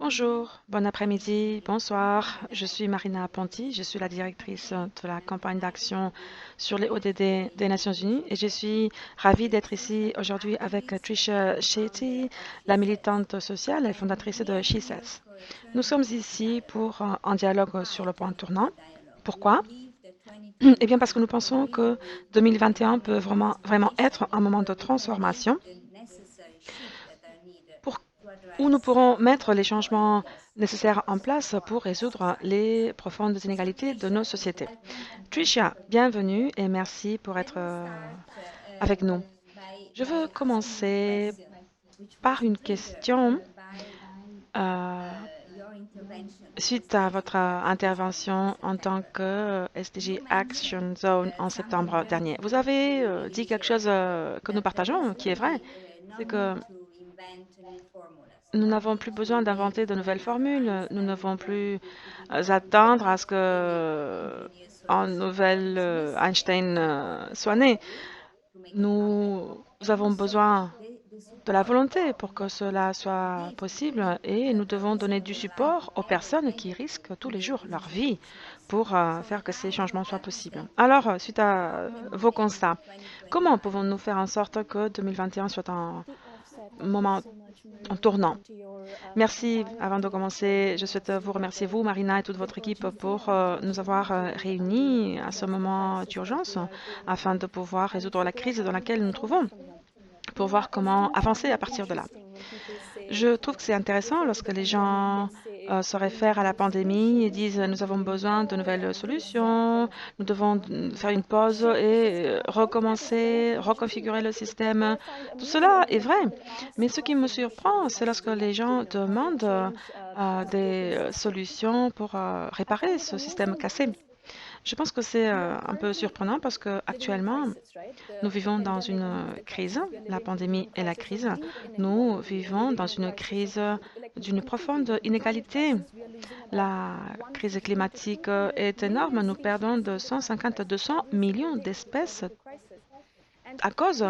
Bonjour, bon après-midi, bonsoir. Je suis Marina Ponti, je suis la directrice de la campagne d'action sur les ODD des Nations Unies et je suis ravie d'être ici aujourd'hui avec Tricia Shetty, la militante sociale et fondatrice de She Says. Nous sommes ici pour un dialogue sur le point tournant. Pourquoi? Eh bien parce que nous pensons que 2021 peut vraiment être un moment de transformation pour où nous pourrons mettre les changements nécessaires en place pour résoudre les profondes inégalités de nos sociétés. Tricia, bienvenue et merci pour être avec nous. Je veux commencer par une question suite à votre intervention en tant que SDG Action Zone en septembre dernier. Vous avez dit quelque chose que nous partageons, qui est vrai, c'est que nous n'avons plus besoin d'inventer de nouvelles formules. Nous ne devons plus attendre à ce que un nouvel Einstein soit né. Nous avons besoin de la volonté pour que cela soit possible et nous devons donner du support aux personnes qui risquent tous les jours leur vie pour faire que ces changements soient possibles. Alors, suite à vos constats, comment pouvons-nous faire en sorte que 2021 soit un moment en tournant? Merci. Avant de commencer, je souhaite vous remercier, vous, Marina, et toute votre équipe, pour nous avoir réunis à ce moment d'urgence afin de pouvoir résoudre la crise dans laquelle nous nous trouvons, pour voir comment avancer à partir de là. Je trouve que c'est intéressant lorsque les gens se réfèrent à la pandémie et disent nous avons besoin de nouvelles solutions, nous devons faire une pause et recommencer, reconfigurer le système. Tout cela est vrai, mais ce qui me surprend, c'est lorsque les gens demandent des solutions pour réparer ce système cassé. Je pense que c'est un peu surprenant parce que actuellement, nous vivons dans une crise, la pandémie et la crise. Nous vivons dans une crise d'une profonde inégalité. La crise climatique est énorme. Nous perdons de 150 à 200 millions d'espèces à cause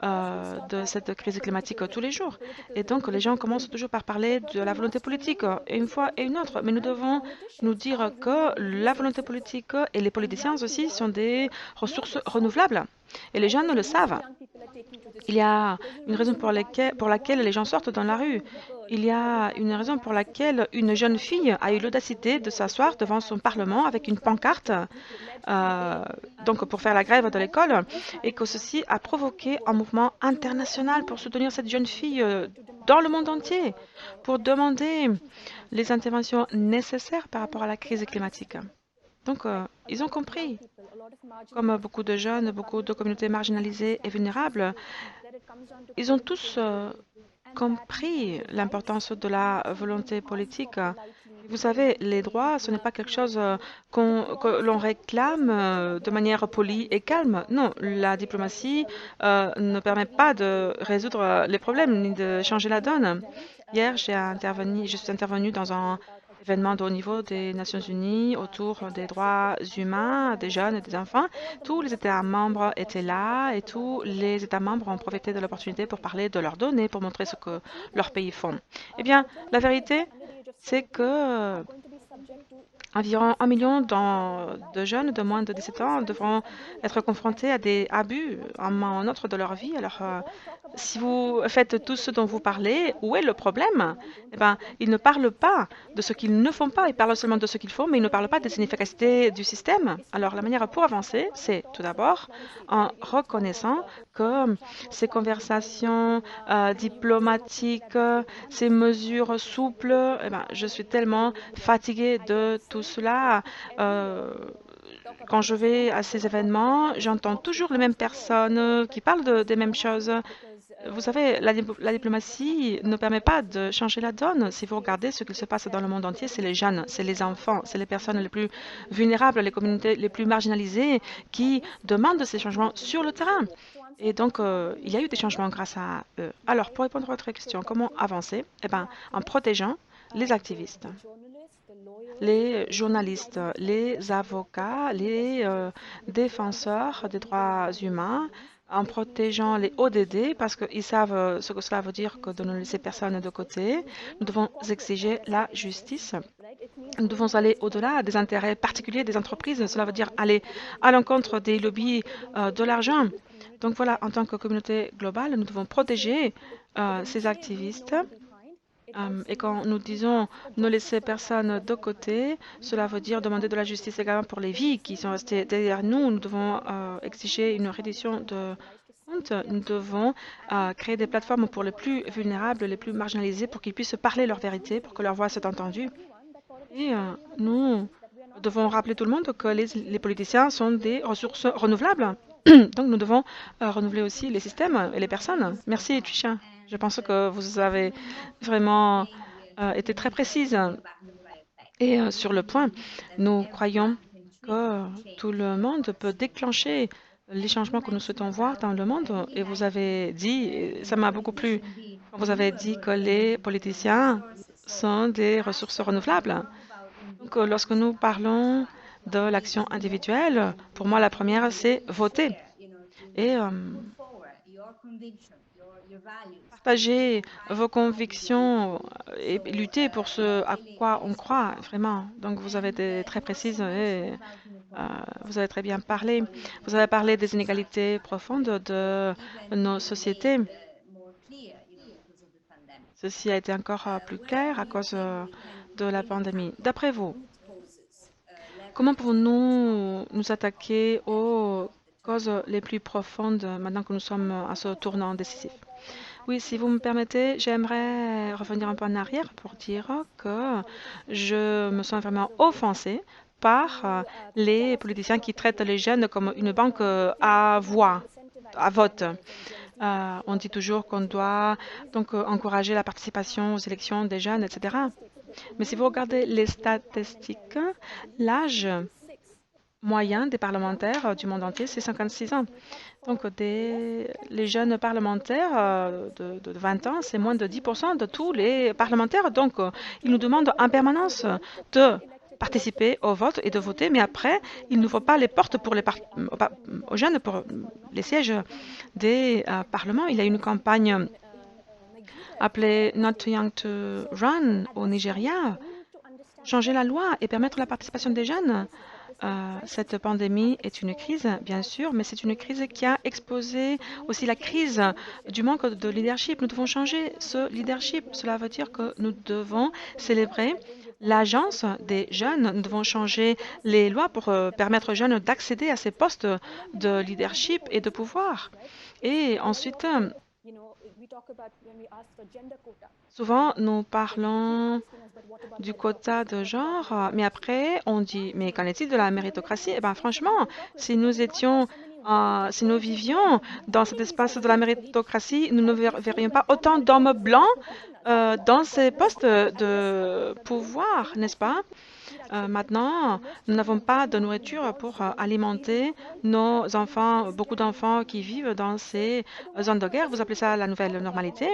de cette crise climatique tous les jours. Et donc, les gens commencent toujours par parler de la volonté politique, une fois et une autre. Mais nous devons nous dire que la volonté politique et les politiciens aussi sont des ressources renouvelables. Et les gens ne le savent. Il y a une raison pour laquelle les gens sortent dans la rue. Il y a une raison pour laquelle une jeune fille a eu l'audacité de s'asseoir devant son parlement avec une pancarte, euh, donc pour faire la grève de l'école, et que ceci a provoqué un mouvement international pour soutenir cette jeune fille dans le monde entier, pour demander les interventions nécessaires par rapport à la crise climatique. Donc, ils ont compris, comme beaucoup de jeunes, beaucoup de communautés marginalisées et vulnérables, ils ont tous compris l'importance de la volonté politique. Vous savez, les droits, ce n'est pas quelque chose que l'on réclame de manière polie et calme. Non, la diplomatie ne permet pas de résoudre les problèmes ni de changer la donne. Hier, je suis intervenue dans un événement de haut niveau des Nations Unies autour des droits humains des jeunes et des enfants. Tous les États membres étaient là et tous les États membres ont profité de l'opportunité pour parler de leurs données, pour montrer ce que leurs pays font. Eh bien, la vérité, c'est que environ 1 million de jeunes de moins de 17 ans devront être confrontés à des abus à un moment ou un autre de leur vie. Alors, si vous faites tout ce dont vous parlez, où est le problème? Eh bien, ils ne parlent pas de ce qu'ils ne font pas, ils parlent seulement de ce qu'ils font, mais ils ne parlent pas des inefficacités du système. Alors, la manière pour avancer, c'est tout d'abord en reconnaissant que ces conversations diplomatiques, ces mesures souples, eh ben, je suis tellement fatiguée de tout cela. Euh, Quand je vais à ces événements, j'entends toujours les mêmes personnes qui parlent des mêmes choses. Vous savez, la diplomatie ne permet pas de changer la donne. Si vous regardez ce qui se passe dans le monde entier, c'est les jeunes, c'est les enfants, c'est les personnes les plus vulnérables, les communautés les plus marginalisées qui demandent ces changements sur le terrain. Et donc, il y a eu des changements grâce à eux. Alors, pour répondre à votre question, comment avancer? Eh bien, en protégeant les activistes, les journalistes, les avocats, les défenseurs des droits humains, en protégeant les ODD parce qu'ils savent ce que cela veut dire que de ne laisser personne de côté. Nous devons exiger la justice. Nous devons aller au-delà des intérêts particuliers des entreprises. Cela veut dire aller à l'encontre des lobbies de l'argent. Donc voilà, en tant que communauté globale, nous devons protéger ces activistes. Et quand nous disons ne laisser personne de côté, cela veut dire demander de la justice également pour les vies qui sont restées derrière nous. Nous devons exiger une reddition de comptes. Nous devons créer des plateformes pour les plus vulnérables, les plus marginalisés, pour qu'ils puissent parler leur vérité, pour que leur voix soit entendue. Et nous devons rappeler tout le monde que les politiciens sont des ressources renouvelables. Donc nous devons renouveler aussi les systèmes et les personnes. Merci, Trisha. Je pense que vous avez vraiment été très précise et sur le point. Nous croyons que tout le monde peut déclencher les changements que nous souhaitons voir dans le monde. Et vous avez dit, et ça m'a beaucoup plu, vous avez dit que les politiciens sont des ressources renouvelables. Donc, lorsque nous parlons de l'action individuelle, pour moi, la première, c'est voter. Et partager vos convictions et lutter pour ce à quoi on croit vraiment. Donc, vous avez été très précise et vous avez très bien parlé. Vous avez parlé des inégalités profondes de nos sociétés. Ceci a été encore plus clair à cause de la pandémie. D'après vous, comment pouvons-nous nous attaquer aux causes les plus profondes maintenant que nous sommes à ce tournant décisif? Oui, si vous me permettez, j'aimerais revenir un peu en arrière pour dire que je me sens vraiment offensée par les politiciens qui traitent les jeunes comme une banque à voix, à vote. On dit toujours qu'on doit donc encourager la participation aux élections des jeunes, etc. Mais si vous regardez les statistiques, l'âge moyen des parlementaires du monde entier, c'est 56 ans. Donc, les jeunes parlementaires de 20 ans, c'est moins de 10% de tous les parlementaires. Donc, ils nous demandent en permanence de participer au vote et de voter, mais après, ils n'ouvrent pas les portes pour aux jeunes pour les sièges des parlements. Il y a une campagne appelée Not Too Young to Run au Nigeria. Changer la loi et permettre la participation des jeunes. Cette pandémie est une crise, bien sûr, mais c'est une crise qui a exposé aussi la crise du manque de leadership. Nous devons changer ce leadership. Cela veut dire que nous devons célébrer l'agence des jeunes. Nous devons changer les lois pour permettre aux jeunes d'accéder à ces postes de leadership et de pouvoir. Et ensuite, souvent, nous parlons du quota de genre, mais après, on dit, mais qu'en est-il de la méritocratie? Eh bien, franchement, si nous vivions dans cet espace de la méritocratie, nous ne verrions pas autant d'hommes blancs dans ces postes de pouvoir, n'est-ce pas? Maintenant, nous n'avons pas de nourriture pour alimenter nos enfants, beaucoup d'enfants qui vivent dans ces zones de guerre. Vous appelez ça la nouvelle normalité?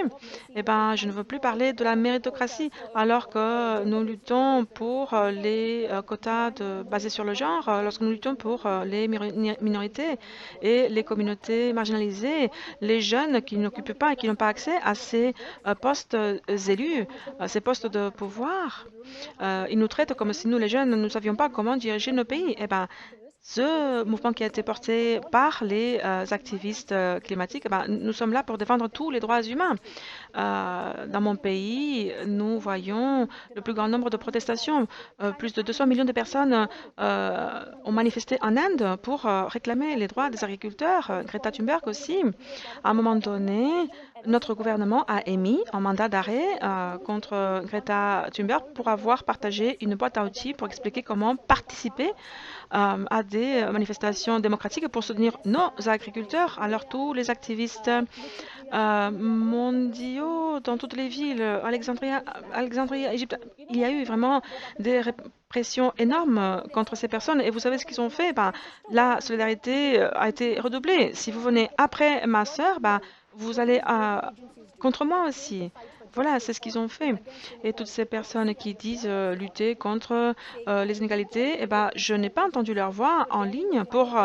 Eh bien, je ne veux plus parler de la méritocratie, alors que nous luttons pour les quotas basés sur le genre, lorsque nous luttons pour les minorités et les communautés marginalisées, les jeunes qui n'occupent pas et qui n'ont pas accès à ces postes élus, ces postes de pouvoir. Ils nous traitent comme si nous, les jeunes, nous ne savions pas comment diriger nos pays. Eh ben, ce mouvement qui a été porté par les activistes climatiques, eh ben, nous sommes là pour défendre tous les droits humains. Dans mon pays, nous voyons le plus grand nombre de protestations. Plus de 200 millions de personnes ont manifesté en Inde pour réclamer les droits des agriculteurs. Greta Thunberg aussi. À un moment donné, notre gouvernement a émis un mandat d'arrêt contre Greta Thunberg pour avoir partagé une boîte à outils pour expliquer comment participer à des manifestations démocratiques pour soutenir nos agriculteurs. Alors tous les activistes mondiaux dans toutes les villes, Alexandrie, Égypte, il y a eu vraiment des répressions énormes contre ces personnes. Et vous savez ce qu'ils ont fait? Ben, la solidarité a été redoublée. Si vous venez après ma sœur, ben, vous allez contre moi aussi. Voilà, c'est ce qu'ils ont fait. Et toutes ces personnes qui disent lutter contre les inégalités, eh ben, je n'ai pas entendu leur voix en ligne pour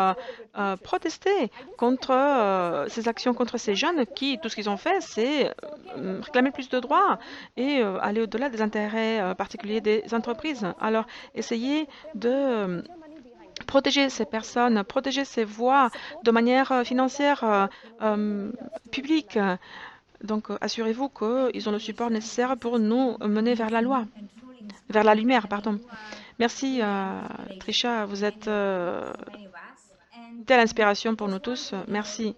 protester contre ces actions contre ces jeunes qui, tout ce qu'ils ont fait, c'est réclamer plus de droits et aller au-delà des intérêts particuliers des entreprises. Alors, essayez de protéger ces personnes, protéger ces voix de manière financière publique. Donc, assurez-vous qu'ils ont le support nécessaire pour nous mener vers la loi, vers la lumière, pardon. Merci, Trisha, vous êtes une telle inspiration pour nous tous. Merci.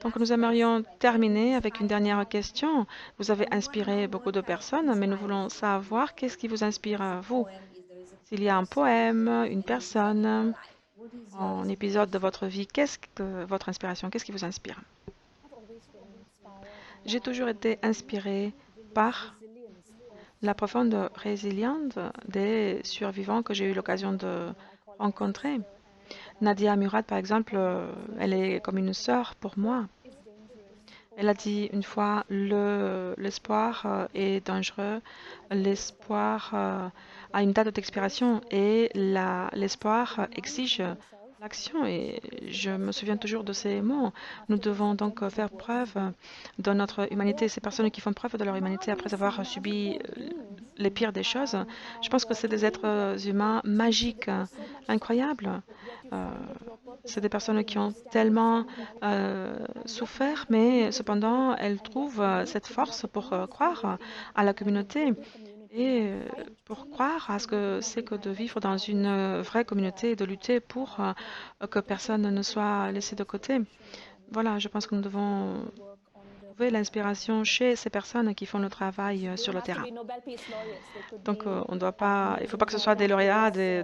Donc, nous aimerions terminer avec une dernière question. Vous avez inspiré beaucoup de personnes, mais nous voulons savoir qu'est-ce qui vous inspire à vous. S'il y a un poème, une personne, un épisode de votre vie, qu'est-ce que votre inspiration, qu'est-ce qui vous inspire? J'ai toujours été inspirée par la profonde résilience des survivants que j'ai eu l'occasion de rencontrer. Nadia Murad, par exemple, elle est comme une sœur pour moi. Elle a dit une fois, l'espoir est dangereux, l'espoir a une date d'expiration et l'espoir exige l'action. Et je me souviens toujours de ces mots. Nous devons donc faire preuve de notre humanité. Ces personnes qui font preuve de leur humanité après avoir subi les pires des choses, je pense que c'est des êtres humains magiques, incroyables. Euh, c'est des personnes qui ont tellement souffert, mais cependant, elles trouvent cette force pour croire à la communauté et pour croire à ce que c'est que de vivre dans une vraie communauté et de lutter pour que personne ne soit laissé de côté. Voilà, je pense que nous devons trouver l'inspiration chez ces personnes qui font le travail sur le terrain. Donc, on doit pas, il ne faut pas que ce soit des lauréats des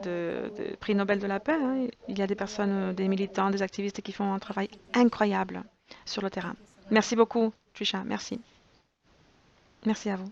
prix Nobel de la paix, hein. Il y a des personnes, des militants, des activistes qui font un travail incroyable sur le terrain. Merci beaucoup, Trisha. Merci. Merci à vous.